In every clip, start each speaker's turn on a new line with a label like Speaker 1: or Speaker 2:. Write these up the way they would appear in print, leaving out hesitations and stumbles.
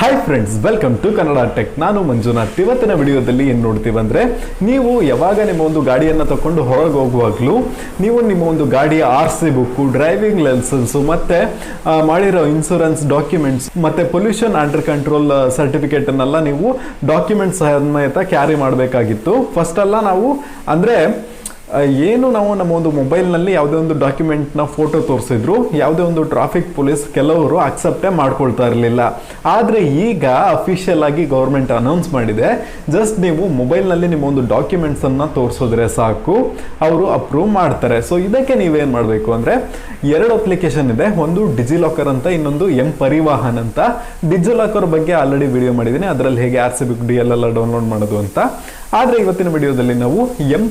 Speaker 1: Hi friends, welcome to Kannada tech. ನಾನು ಮಂಜುನಾಥ್. ಇವತ್ತಿನ ವಿಡಿಯೋದಲ್ಲಿ ಏನು ನೋಡ್ತೀವಿ ಅಂದರೆ, ನೀವು ಯಾವಾಗ ನಿಮ್ಮ ಒಂದು ಗಾಡಿಯನ್ನು ತಗೊಂಡು ಹೊರಗೆ ಹೋಗುವಾಗಲೂ ನೀವು ನಿಮ್ಮ ಒಂದು ಗಾಡಿಯ RC ಬುಕ್ಕು, ಡ್ರೈವಿಂಗ್ ಲೈಸೆನ್ಸು ಮತ್ತು ಮಾಡಿರೋ ಇನ್ಶೂರೆನ್ಸ್ ಡಾಕ್ಯುಮೆಂಟ್ಸ್ ಮತ್ತು ಪೊಲ್ಯೂಷನ್ ಅಂಡರ್ ಕಂಟ್ರೋಲ್ ಸರ್ಟಿಫಿಕೇಟನ್ನೆಲ್ಲ ನೀವು ಡಾಕ್ಯುಮೆಂಟ್ಸ್ ಸಮೇತ ಕ್ಯಾರಿ ಮಾಡಬೇಕಾಗಿತ್ತು. ಫಸ್ಟೆಲ್ಲ ನಾವು ಅಂದರೆ ಏನು ನಾವು ನಮ್ಮ ಒಂದು ಮೊಬೈಲ್ನಲ್ಲಿ ಯಾವುದೇ ಒಂದು ಡಾಕ್ಯುಮೆಂಟ್ನ ಫೋಟೋ ತೋರಿಸಿದ್ರು ಯಾವುದೇ ಒಂದು ಟ್ರಾಫಿಕ್ ಪೊಲೀಸ್ ಕೆಲವರು ಅಕ್ಸೆಪ್ಟೇ ಮಾಡ್ಕೊಳ್ತಾ ಇರಲಿಲ್ಲ. ಆದರೆ ಈಗ ಅಫಿಷಿಯಲ್ ಆಗಿ ಗೌರ್ಮೆಂಟ್ ಅನೌನ್ಸ್ ಮಾಡಿದೆ, ಜಸ್ಟ್ ನೀವು ಮೊಬೈಲ್ನಲ್ಲಿ ನಿಮ್ಮ ಒಂದು ಡಾಕ್ಯುಮೆಂಟ್ಸನ್ನು ತೋರಿಸಿದ್ರೆ ಸಾಕು, ಅವರು ಅಪ್ರೂವ್ ಮಾಡ್ತಾರೆ. ಸೊ ಇದಕ್ಕೆ ನೀವೇನು ಮಾಡಬೇಕು ಅಂದರೆ, ಎರಡು ಅಪ್ಲಿಕೇಶನ್ ಇದೆ. ಒಂದು ಡಿಜಿಲಾಕರ್ ಅಂತ, ಇನ್ನೊಂದು ಪರಿವಾಹನ್ ಅಂತ. ಡಿಜಿಲಾಕರ್ ಬಗ್ಗೆ ಆಲ್ರೆಡಿ ವಿಡಿಯೋ ಮಾಡಿದ್ದೀನಿ, ಅದರಲ್ಲಿ ಹೇಗೆ RC ಬುಕ್ DL ಎಲ್ಲ ಡೌನ್ಲೋಡ್ ಮಾಡೋದು ಅಂತ. ಆದರೆ ಇವತ್ತಿನ ವಿಡಿಯೋದಲ್ಲಿ ನಾವು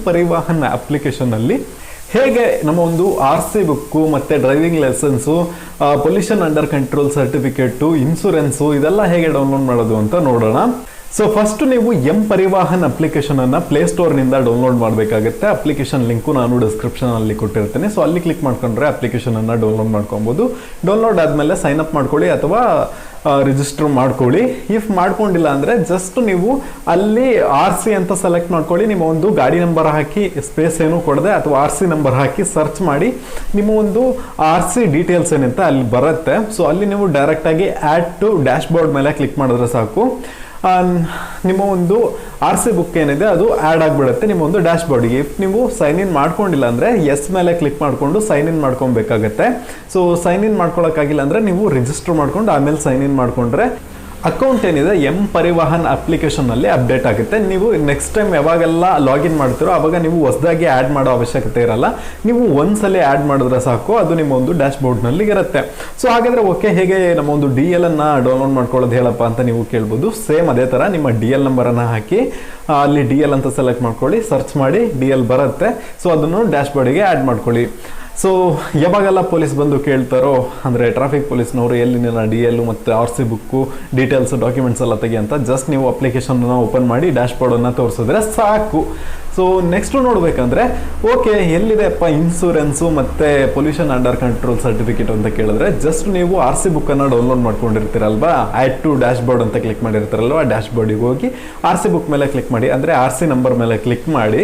Speaker 1: ಪರಿವಾಹನ್ ಅಪ್ಲಿಕೇಶನ್ ಅಲ್ಲಿ ಹೇಗೆ ನಮ್ಮ ಒಂದು RC ಬುಕ್ಕು ಮತ್ತು driving licence, pollution under control certificate, insurance ಇದೆಲ್ಲ ಹೇಗೆ ಡೌನ್ಲೋಡ್ ಮಾಡೋದು ಅಂತ ನೋಡೋಣ. ಸೊ ಫಸ್ಟ್ ನೀವು ಪರಿವಾಹನ್ ಅಪ್ಲಿಕೇಶನ್ ಅನ್ನ ಪ್ಲೇಸ್ಟೋರ್ನಿಂದ ಡೌನ್ಲೋಡ್ ಮಾಡಬೇಕಾಗುತ್ತೆ. ಅಪ್ಲಿಕೇಶನ್ ಲಿಂಕು ನಾನು ಡಿಸ್ಕ್ರಿಪ್ಷನ್ ಅಲ್ಲಿ ಕೊಟ್ಟಿರ್ತೇನೆ. ಸೊ ಅಲ್ಲಿ ಕ್ಲಿಕ್ ಮಾಡ್ಕೊಂಡ್ರೆ ಅಪ್ಲಿಕೇಶನ್ ಅನ್ನ ಡೌನ್ಲೋಡ್ ಮಾಡ್ಕೊಬಹುದು. ಡೌನ್ಲೋಡ್ ಆದ್ಮೇಲೆ ಸೈನ್ ಅಪ್ ಮಾಡ್ಕೊಳ್ಳಿ ಅಥವಾ ರಿಜಿಸ್ಟರ್ ಮಾಡ್ಕೊಳ್ಳಿ. ಇಫ್ ಮಾಡ್ಕೊಂಡಿಲ್ಲ ಅಂದರೆ ಜಸ್ಟ್ ನೀವು ಅಲ್ಲಿ RC ಅಂತ ಸೆಲೆಕ್ಟ್ ಮಾಡ್ಕೊಳ್ಳಿ. ನಿಮ್ಮ ಒಂದು ಗಾಡಿ ನಂಬರ್ ಹಾಕಿ, ಸ್ಪೇಸ್ ಏನು ಕೊಡದೆ ಅಥವಾ RC ನಂಬರ್ ಹಾಕಿ ಸರ್ಚ್ ಮಾಡಿ ನಿಮ್ಮ ಒಂದು RC ಡೀಟೇಲ್ಸ್ ಏನಂತ ಅಲ್ಲಿ ಬರುತ್ತೆ. ಸೊ ಅಲ್ಲಿ ನೀವು ಡೈರೆಕ್ಟಾಗಿ ಆ್ಯಡ್ ಟು ಡ್ಯಾಶ್ ಬೋರ್ಡ್ ಮೇಲೆ ಕ್ಲಿಕ್ ಮಾಡಿದ್ರೆ ಸಾಕು, ನಿಮ್ಮ ಒಂದು RC ಬುಕ್ ಏನಿದೆ ಅದು ಆ್ಯಡ್ ಆಗಿಬಿಡುತ್ತೆ ನಿಮ್ಮ ಒಂದು ಡ್ಯಾಶ್ ಬೋರ್ಡ್ಗೆ. ಇಫ್ ನೀವು ಸೈನ್ ಇನ್ ಮಾಡ್ಕೊಂಡಿಲ್ಲ ಅಂದರೆ ಎಸ್ ಮೇಲೆ ಕ್ಲಿಕ್ ಮಾಡಿಕೊಂಡು ಸೈನ್ ಇನ್ ಮಾಡ್ಕೊಬೇಕಾಗತ್ತೆ. ಸೊ ಸೈನ್ ಇನ್ ಮಾಡ್ಕೊಳಕ್ಕಾಗಿಲ್ಲ ಅಂದರೆ ನೀವು ರಿಜಿಸ್ಟರ್ ಮಾಡ್ಕೊಂಡು ಆಮೇಲೆ ಸೈನ್ ಇನ್ ಮಾಡ್ಕೊಂಡ್ರೆ ಅಕೌಂಟ್ ಏನಿದೆ ಪರಿವಾಹನ್ ಅಪ್ಲಿಕೇಶನ್ನಲ್ಲಿ ಅಪ್ಡೇಟ್ ಆಗುತ್ತೆ. ನೀವು ನೆಕ್ಸ್ಟ್ ಟೈಮ್ ಯಾವಾಗೆಲ್ಲ ಲಾಗಿನ್ ಮಾಡ್ತೀರೋ ಆವಾಗ ನೀವು ಹೊಸದಾಗಿ ಆ್ಯಡ್ ಮಾಡೋ ಅವಶ್ಯಕತೆ ಇರಲ್ಲ. ನೀವು ಒಂದ್ಸಲ ಆ್ಯಡ್ ಮಾಡಿದ್ರೆ ಸಾಕು, ಅದು ನಿಮ್ಮ ಒಂದು ಡ್ಯಾಶ್ ಬೋರ್ಡ್ನಲ್ಲಿ ಇರುತ್ತೆ. ಸೊ ಹಾಗಾದರೆ ಓಕೆ, ಹೇಗೆ ನಮ್ಮ ಒಂದು DL ಅನ್ನು ಡೌನ್ಲೋಡ್ ಮಾಡ್ಕೊಳ್ಳೋದು ಹೇಳಪ್ಪ ಅಂತ ನೀವು ಕೇಳ್ಬೋದು. ಸೇಮ್ ಅದೇ ಥರ ನಿಮ್ಮ DL ನಂಬರನ್ನು ಹಾಕಿ ಅಲ್ಲಿ DL ಅಂತ ಸೆಲೆಕ್ಟ್ ಮಾಡ್ಕೊಳ್ಳಿ, ಸರ್ಚ್ ಮಾಡಿ DL ಬರುತ್ತೆ. ಸೊ ಅದನ್ನು ಡ್ಯಾಶ್ ಬೋರ್ಡಿಗೆ ಆ್ಯಡ್ ಮಾಡ್ಕೊಳ್ಳಿ. ಸೊ ಯಾವಾಗೆಲ್ಲ ಪೊಲೀಸ್ ಬಂದು ಕೇಳ್ತಾರೋ, ಅಂದರೆ ಟ್ರಾಫಿಕ್ ಪೊಲೀಸ್ನವರು ಎಲ್ಲಿ ನಿನ್ನ DL ಮತ್ತು RC ಬುಕ್ಕು ಡೀಟೇಲ್ಸ್ ಡಾಕ್ಯುಮೆಂಟ್ಸ್ ಎಲ್ಲ ತೆಗಿ ಅಂತ ಜಸ್ಟ್ ನೀವು ಅಪ್ಲಿಕೇಶನ್ನ ಓಪನ್ ಮಾಡಿ ಡ್ಯಾಶ್ ಬೋರ್ಡನ್ನು ತೋರಿಸಿದ್ರೆ ಸಾಕು. ಸೊ ನೆಕ್ಸ್ಟು ನೋಡಬೇಕಂದ್ರೆ, ಓಕೆ ಎಲ್ಲಿದೆಪ್ಪ ಇನ್ಶೂರೆನ್ಸು ಮತ್ತು ಪೊಲ್ಯೂಷನ್ ಅಂಡರ್ ಕಂಟ್ರೋಲ್ ಸರ್ಟಿಫಿಕೇಟ್ ಅಂತ ಕೇಳಿದ್ರೆ, ಜಸ್ಟ್ ನೀವು RC ಬುಕ್ಕನ್ನು ಡೌನ್ಲೋಡ್ ಮಾಡ್ಕೊಂಡಿರ್ತೀರಲ್ವಾ, ಆ್ಯಡ್ ಟು ಡ್ಯಾಶ್ ಬೋರ್ಡ್ ಅಂತ ಕ್ಲಿಕ್ ಮಾಡಿರ್ತೀರಲ್ವ, ಡ್ಯಾಶ್ ಬೋರ್ಡಿಗೆ ಹೋಗಿ RC ಬುಕ್ ಮೇಲೆ ಕ್ಲಿಕ್ ಮಾಡಿ, ಅಂದರೆ RC ನಂಬರ್ ಮೇಲೆ ಕ್ಲಿಕ್ ಮಾಡಿ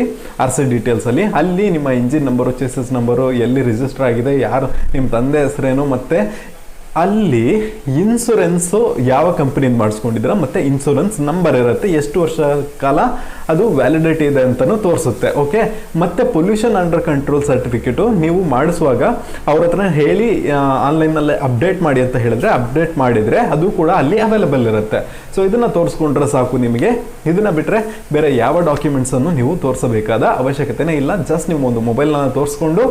Speaker 1: RC ಡೀಟೇಲ್ಸಲ್ಲಿ ಅಲ್ಲಿ ನಿಮ್ಮ ಇಂಜಿನ್ ನಂಬರು, ಚೆಸಿಸ್ ನಂಬರು, ಎಲ್ಲಿ ರಿಜಿಸ್ಟರ್ ಆಗಿದೆ, ಯಾರು ನಿಮ್ಮ ತಂದೆ ಹೆಸರೇನು, ಮತ್ತು ಅಲ್ಲಿ ಇನ್ಶೂರೆನ್ಸು ಯಾವ ಕಂಪ್ನಿಯಿಂದ ಮಾಡಿಸ್ಕೊಂಡಿದ್ದೀರ ಮತ್ತು ಇನ್ಶೂರೆನ್ಸ್ ನಂಬರ್ ಇರುತ್ತೆ, ಎಷ್ಟು ವರ್ಷ ಕಾಲ ಅದು ವ್ಯಾಲಿಡಿಟಿ ಇದೆ ಅಂತಲೂ ತೋರಿಸುತ್ತೆ. ಓಕೆ, ಮತ್ತು ಪೊಲ್ಯೂಷನ್ ಅಂಡರ್ ಕಂಟ್ರೋಲ್ ಸರ್ಟಿಫಿಕೇಟು ನೀವು ಮಾಡಿಸುವಾಗ ಅವ್ರ ಹತ್ರ ಹೇಳಿ ಆನ್ಲೈನಲ್ಲೇ ಅಪ್ಡೇಟ್ ಮಾಡಿ ಅಂತ ಹೇಳಿದ್ರೆ ಅಪ್ಡೇಟ್ ಮಾಡಿದರೆ ಅದು ಕೂಡ ಅಲ್ಲಿ ಅವೈಲೇಬಲ್ ಇರುತ್ತೆ. ಸೊ ಇದನ್ನು ತೋರಿಸ್ಕೊಂಡ್ರೆ ಸಾಕು ನಿಮಗೆ. ಇದನ್ನು ಬಿಟ್ಟರೆ ಬೇರೆ ಯಾವ ಡಾಕ್ಯುಮೆಂಟ್ಸನ್ನು ನೀವು ತೋರಿಸಬೇಕಾದ ಅವಶ್ಯಕತೆನೇ ಇಲ್ಲ. ಜಸ್ಟ್ ನೀವು ಒಂದು ಮೊಬೈಲ್ನ ತೋರಿಸ್ಕೊಂಡು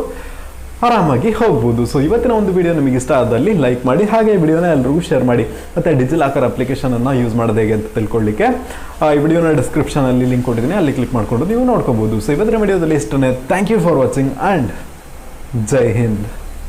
Speaker 1: ಆರಾಮಾಗಿ ಹೋಗ್ಬೋದು. ಸೊ ಇವತ್ತಿನ ಒಂದು ವಿಡಿಯೋ ನಿಮಗೆ ಇಷ್ಟ ಆದಲ್ಲಿ ಲೈಕ್ ಮಾಡಿ, ಹಾಗೆ ಈ ವಿಡಿಯೋನ ಎಲ್ರಿಗೂ ಶೇರ್ ಮಾಡಿ. ಮತ್ತು ಡಿಜಿಲಾಕರ್ ಅಪ್ಲಿಕೇಶನನ್ನು ಯೂಸ್ ಮಾಡೋದು ಹೇಗೆ ಅಂತ ತಿಳ್ಕೊಳ್ಳಿಕ್ಕೆ ಈ ವಿಡಿಯೋನ ಡಿಸ್ಕ್ರಿಪ್ಷನಲ್ಲಿ ಲಿಂಕ್ ಕೊಟ್ಟಿದ್ದೀನಿ, ಅಲ್ಲಿ ಕ್ಲಿಕ್ ಮಾಡಿಕೊಂಡು ನೀವು ನೋಡ್ಕೋಬೋದು. ಸೊ ಇವತ್ತಿನ ವಿಡಿಯೋದಲ್ಲಿ ಇಷ್ಟನೇ. Thank you for watching and ಜೈ ಹಿಂದ್.